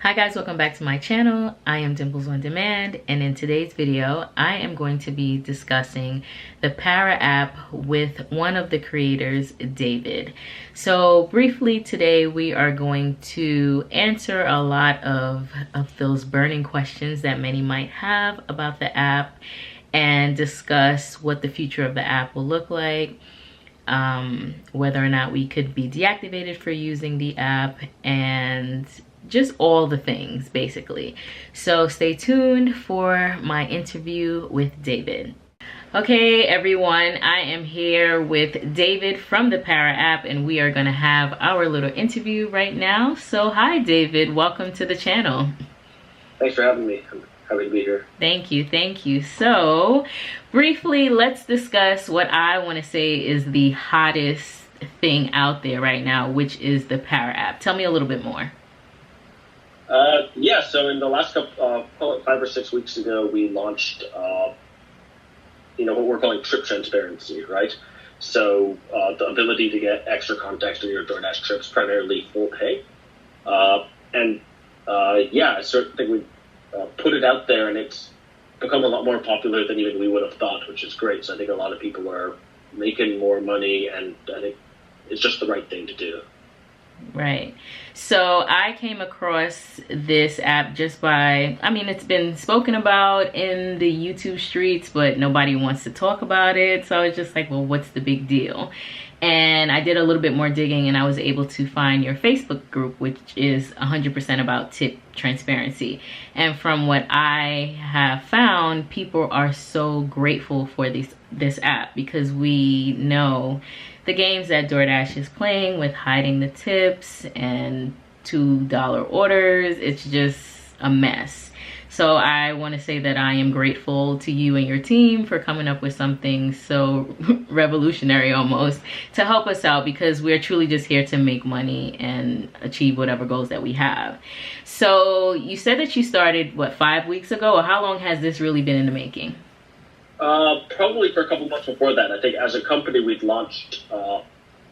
Hi guys, welcome back to my channel. I am Dimples on Demand, and in today's video I am going to be discussing the Para app with one of the creators, David. So briefly today we are going to answer a lot of those burning questions that many might have about the app and discuss what the future of the app will look like, whether or not we could be deactivated for using the app, and just all the things basically. So stay tuned for my interview with David. Okay everyone, I am here with David from the Para app and we are going to have our little interview right now. So hi David, welcome to the channel. Thanks for having me. I'm happy to be here. Thank you. So briefly, let's discuss what I want to say is the hottest thing out there right now, which is the Para app. Tell me a little bit more. Yeah, so in the last couple, 5 or 6 weeks ago, we launched, what we're calling trip transparency, right? So the ability to get extra context on your DoorDash trips, primarily full pay. I certainly think we put it out there, and it's become a lot more popular than even we would have thought, which is great. So I think a lot of people are making more money, and I think it's just the right thing to do. Right. So I came across this app just by, it's been spoken about in the YouTube streets, but nobody wants to talk about it. So I was just like, well, what's the big deal? And I did a little bit more digging and I was able to find your Facebook group, which is 100% about tip transparency. And from what I have found, people are so grateful for this app because we know the games that DoorDash is playing with hiding the tips and $2 orders. It's just a mess. So I want to say that I am grateful to you and your team for coming up with something so revolutionary almost to help us out, because we're truly just here to make money and achieve whatever goals that we have. So you said that you started, what, 5 weeks ago, or how long has this really been in the making? Probably for a couple months before that. I think as a company we've launched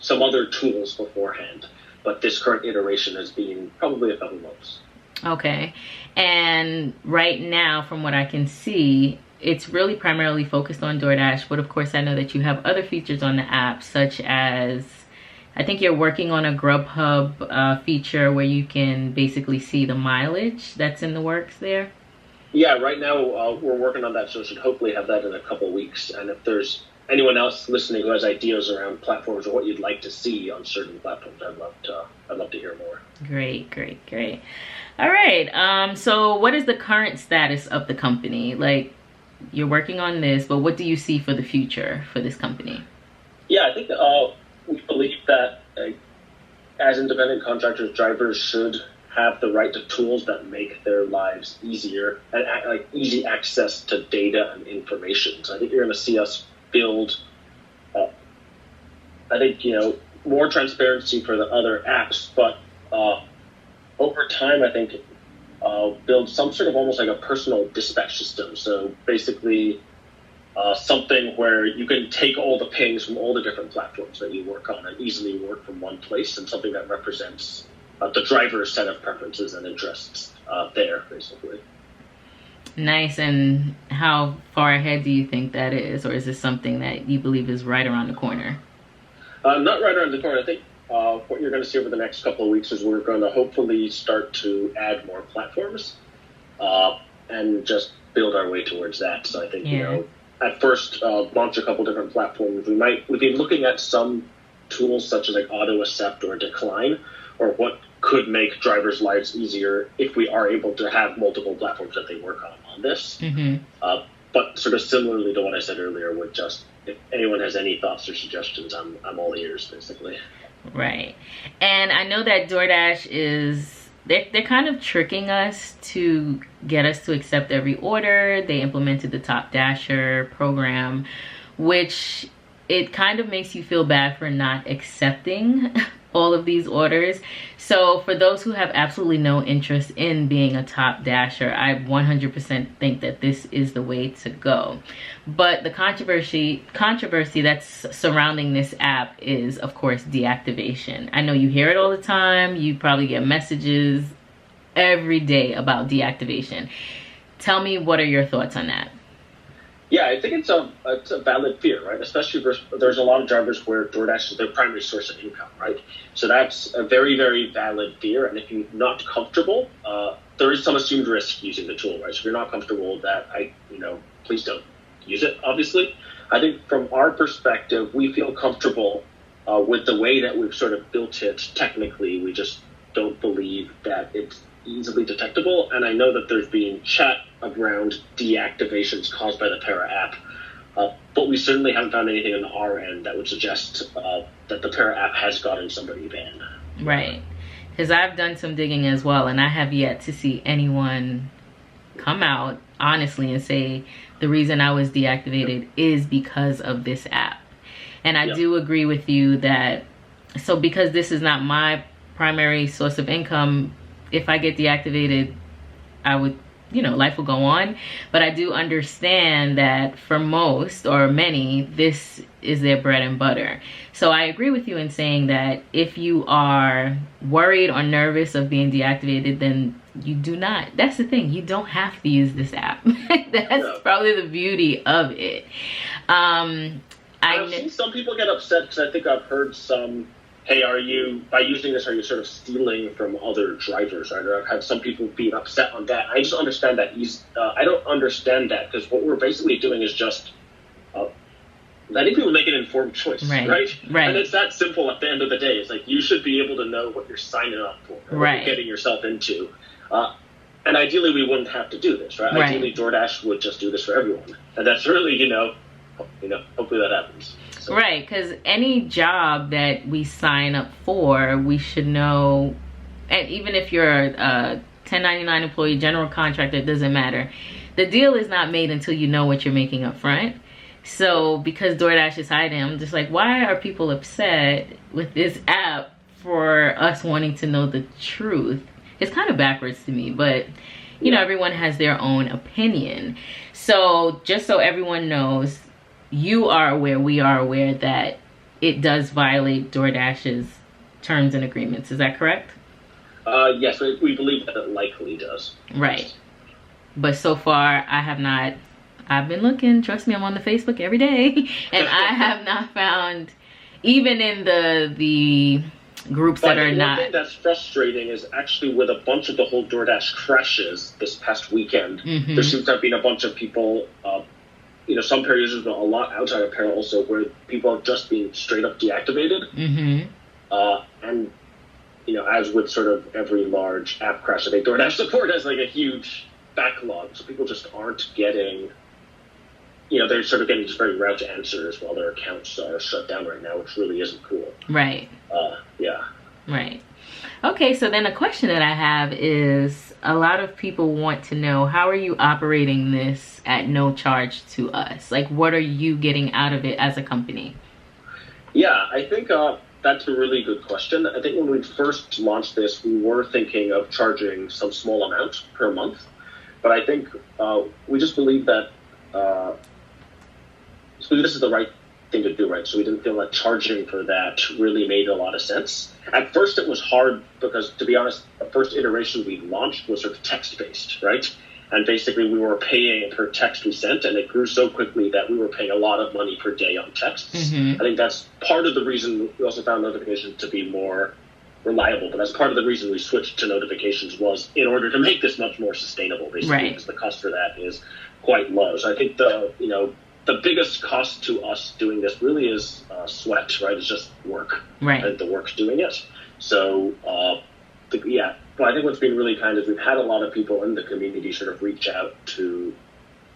some other tools beforehand, but this current iteration has been probably a couple months. Okay. And right now, from what I can see, it's really primarily focused on DoorDash, but of course I know that you have other features on the app, such as, I think you're working on a Grubhub feature where you can basically see the mileage that's in the works there. Yeah, right now we're working on that, so we should hopefully have that in a couple of weeks. And if there's anyone else listening who has ideas around platforms or what you'd like to see on certain platforms, I'd love to hear more. Great. All right. So what is the current status of the company? Like, you're working on this, but what do you see for the future for this company? Yeah, I think we believe that as independent contractors, drivers should have the right to tools that make their lives easier and like easy access to data and information. So I think you're going to see us build, more transparency for the other apps, but over time, I think build some sort of almost like a personal dispatch system. So basically something where you can take all the pings from all the different platforms that you work on and easily work from one place, and something that represents the driver's set of preferences and interests there, basically. Nice. And how far ahead do you think that is? Or is this something that you believe is right around the corner? Not right around the corner. I think what you're going to see over the next couple of weeks is we're going to hopefully start to add more platforms and just build our way towards that. So I think, at first launch a couple different platforms. We've been looking at some tools such as like auto accept or decline, or what could make drivers' lives easier if we are able to have multiple platforms that they work on this. Mm-hmm. But sort of similarly to what I said earlier, with just if anyone has any thoughts or suggestions, I'm all ears, basically. Right. And I know that DoorDash they're kind of tricking us to get us to accept every order. They implemented the Top Dasher program, which it kind of makes you feel bad for not accepting all of these orders. So for those who have absolutely no interest in being a top dasher, I 100% think that this is the way to go. But the controversy that's surrounding this app is, of course, deactivation. I know you hear it all the time. You probably get messages every day about deactivation. Tell me, what are your thoughts on that? Yeah, I think it's a valid fear, right? Especially there's a lot of drivers where DoorDash is their primary source of income, right? So that's a very, very valid fear. And if you're not comfortable, there is some assumed risk using the tool, right? So if you're not comfortable with that, please don't use it, obviously. I think from our perspective, we feel comfortable with the way that we've sort of built it technically. We just don't believe that it's easily detectable. And I know that there's been chat around deactivations caused by the Para app, but we certainly haven't found anything on our end that would suggest that the Para app has gotten somebody banned. Right. Because I've done some digging as well, and I have yet to see anyone come out honestly and say the reason I was deactivated is because of this app. And I do agree with you that, so because this is not my primary source of income, if I get deactivated, I would, life will go on. But I do understand that for most or many, this is their bread and butter. So I agree with you in saying that if you are worried or nervous of being deactivated, then you do not. That's the thing. You don't have to use this app. That's probably the beauty of it. I've seen some people get upset because I think I've heard some, hey, by using this, are you sort of stealing from other drivers, right? Or I've had some people being upset on that. I just understand that. I don't understand that, because what we're basically doing is just letting people make an informed choice, right? And it's that simple at the end of the day. It's like, you should be able to know what you're signing up for, what you're getting yourself into. And ideally, we wouldn't have to do this, right? Ideally, DoorDash would just do this for everyone. And that's really, hopefully that happens. So. Right, because any job that we sign up for, we should know, and even if you're a 1099 employee, general contractor, it doesn't matter. The deal is not made until you know what you're making up front. So because DoorDash is hiding, I'm just like, why are people upset with this app for us wanting to know the truth? It's kind of backwards to me, but everyone has their own opinion. So just so everyone knows, you are aware, we are aware that it does violate DoorDash's terms and agreements. Is that correct? Yes, we believe that it likely does. Right. But so far, I have not. I've been looking. Trust me, I'm on the Facebook every day. And I have not found, even in the groups that are not. One thing that's frustrating is actually with a bunch of the whole DoorDash crashes this past weekend, there seems to have been a bunch of people, some Para users, but a lot outside of Para also, where people are just being straight up deactivated. And, as with sort of every large app crash, I think DoorDash support has like a huge backlog. So people just aren't getting, they're sort of getting just very route answers while their accounts are shut down right now, which really isn't cool. Right. Yeah. Right. Okay, so then a question that I have is, a lot of people want to know, how are you operating this at no charge to us? Like, what are you getting out of it as a company? Yeah, I think that's a really good question. I think when we first launched this, we were thinking of charging some small amount per month. But I think we just believe that this is the right thing to do, right? So we didn't feel like charging for that really made a lot of sense. At first it was hard because, to be honest, the first iteration we launched was sort of text-based, right? And basically we were paying per text we sent, and it grew so quickly that we were paying a lot of money per day on texts. I think that's part of the reason we also found notifications to be more reliable, but that's part of the reason we switched to notifications, was in order to make this much more sustainable, basically, because the cost for that is quite low. So I think the biggest cost to us doing this really is sweat, right? It's just work. Right. And the work's doing it. So, but I think what's been really kind is we've had a lot of people in the community sort of reach out to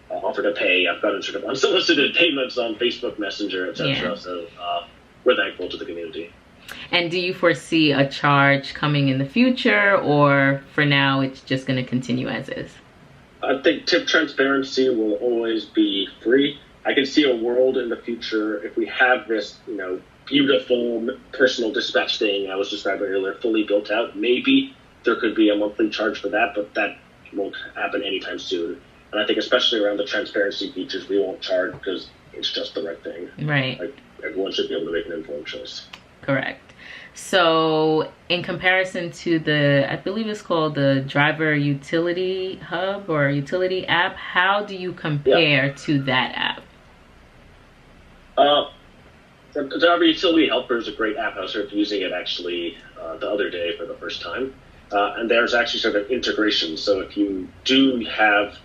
offer to pay. I've gotten sort of unsolicited payments on Facebook Messenger, etc. Yeah. So we're thankful to the community. And do you foresee a charge coming in the future, or for now it's just going to continue as is? I think tip transparency will always be free. I can see a world in the future if we have this, beautiful personal dispatch thing I was describing earlier, fully built out. Maybe there could be a monthly charge for that, but that won't happen anytime soon. And I think especially around the transparency features, we won't charge because it's just the right thing. Right. Like, everyone should be able to make an informed choice. Correct. So in comparison to the, I believe it's called the driver utility hub or utility app, how do you compare to that app? The driver utility helper is a great app. I started using it actually the other day for the first time. And there's actually sort of integration. So if you do have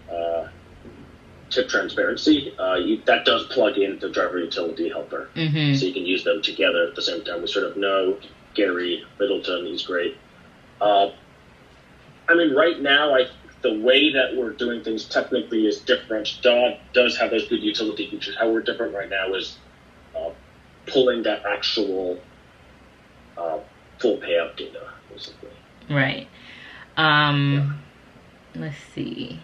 tip transparency, that does plug into driver utility helper. Mm-hmm. So you can use them together at the same time. We sort of know Gary Middleton, he's great. I mean, right now, the way that we're doing things technically is different. DAW does have those good utility features. How we're different right now is pulling that actual full payout data, basically. Right. Let's see.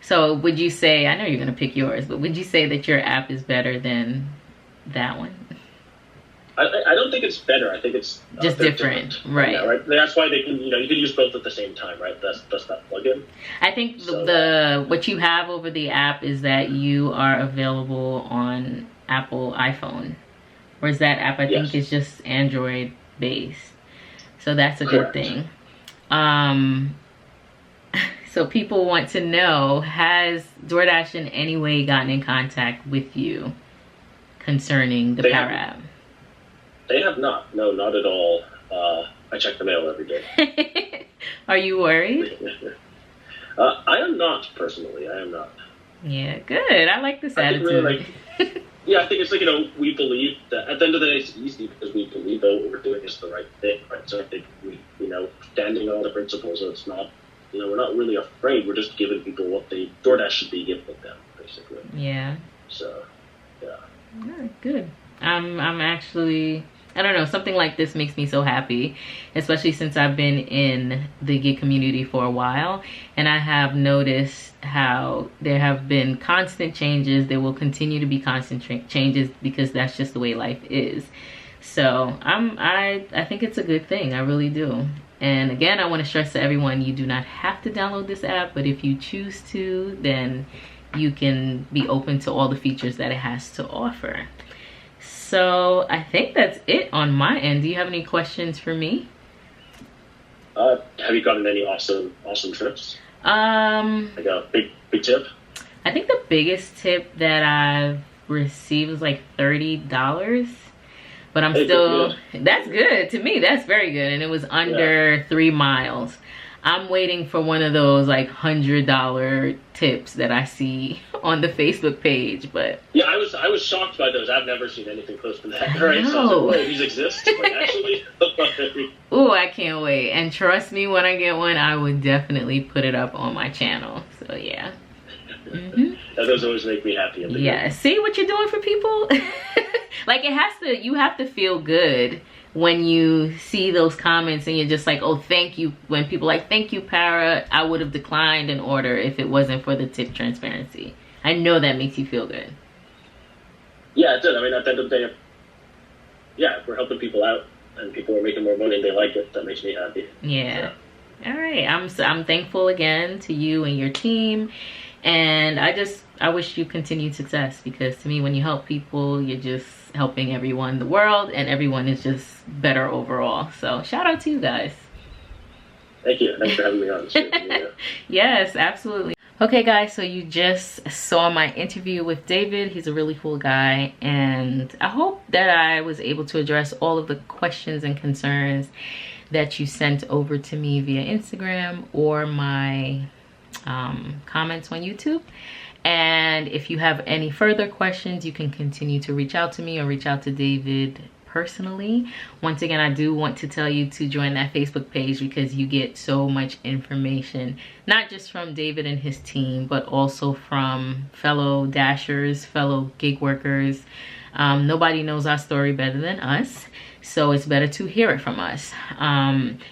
So would you say, I know you're going to pick yours, but would you say that your app is better than that one? I don't think it's better. I think it's just different. Right. Yeah, right. That's why they can, you can use both at the same time, right? That's that plugin. I think what you have over the app is that you are available on Apple iPhone, whereas that app I think is just Android based. So that's a good thing. So people want to know, has DoorDash in any way gotten in contact with you concerning the Power app? They have not. No, not at all. I check the mail every day. Are you worried? I am not, personally. I am not. Yeah, good. I like this attitude. Really, I think it's we believe that at the end of the day, it's easy because we believe that what we're doing is the right thing, right? So I think we, standing on the principles, so it's not, we're not really afraid. We're just giving people what DoorDash should be giving them, basically. Yeah. So, yeah. Yeah, good. I'm actually, I don't know, something like this makes me so happy, especially since I've been in the gig community for a while, and I have noticed how there have been constant changes. There will continue to be constant changes because that's just the way life is. So I think it's a good thing. I really do. And again, I want to stress to everyone, you do not have to download this app, but if you choose to, then you can be open to all the features that it has to offer. So I think that's it on my end. Do you have any questions for me? Have you gotten any awesome trips? Like a big tip? I think the biggest tip that I've received was like $30. But I'm still, that's good to me. That's very good. And it was under 3 miles. I'm waiting for one of those like $100 tips that I see on the Facebook page. But yeah, I was shocked by those. I've never seen anything close to that. Right? So I was like, wait, these exist? Like, actually? Ooh, I can't wait. And trust me, when I get one, I would definitely put it up on my channel. So yeah. Mm-hmm. That does always make me happy. Yeah, see what you're doing for people? Like you have to feel good when you see those comments and you're just like, oh, thank you. When people are like, thank you, Para, I would have declined an order if it wasn't for the tip transparency. I know that makes you feel good. Yeah, it did. I mean, at the end of the day, if we're helping people out and people are making more money and they like it, that makes me happy. Yeah. So. All right. I'm thankful again to you and your team. And I wish you continued success, because to me, when you help people, you're just helping everyone in the world, and everyone is just better overall. So shout out to you guys. Thank you. Thanks for having me on. Yeah. Yes, absolutely. Okay, guys, so you just saw my interview with David. He's a really cool guy, and I hope that I was able to address all of the questions and concerns that you sent over to me via Instagram or my comments on YouTube. And if you have any further questions, you can continue to reach out to me or reach out to David personally. Once again, I do want to tell you to join that Facebook page, because you get so much information, not just from David and his team, but also from fellow dashers, fellow gig workers. Nobody knows our story better than us, so it's better to hear it from us.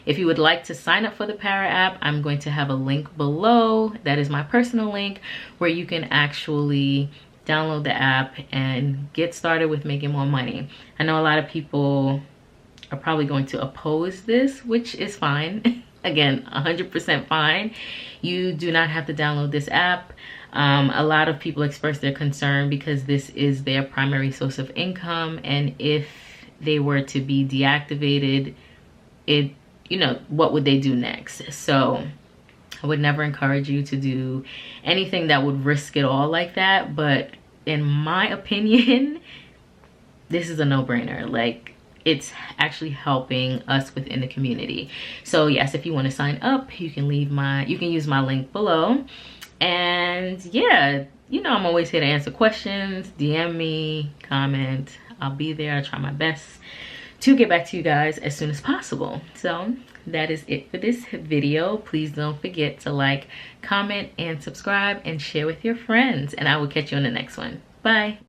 If you would like to sign up for the Para app, I'm going to have a link below. That is my personal link, where you can actually download the app and get started with making more money. I know a lot of people are probably going to oppose this, which is fine. Again, 100% fine. You do not have to download this app. A lot of people express their concern because this is their primary source of income, and if they were to be deactivated, it, you know, what would they do next? So I would never encourage you to do anything that would risk it all like that. But in my opinion, this is a no-brainer. Like, it's actually helping us within the community. So yes, if you want to sign up, you can use my link below. And yeah, you know, I'm always here to answer questions. DM me, comment. I'll be there. I'll try my best to get back to you guys as soon as possible. So that is it for this video. Please don't forget to like, comment, and subscribe, and share with your friends. And I will catch you on the next one. Bye.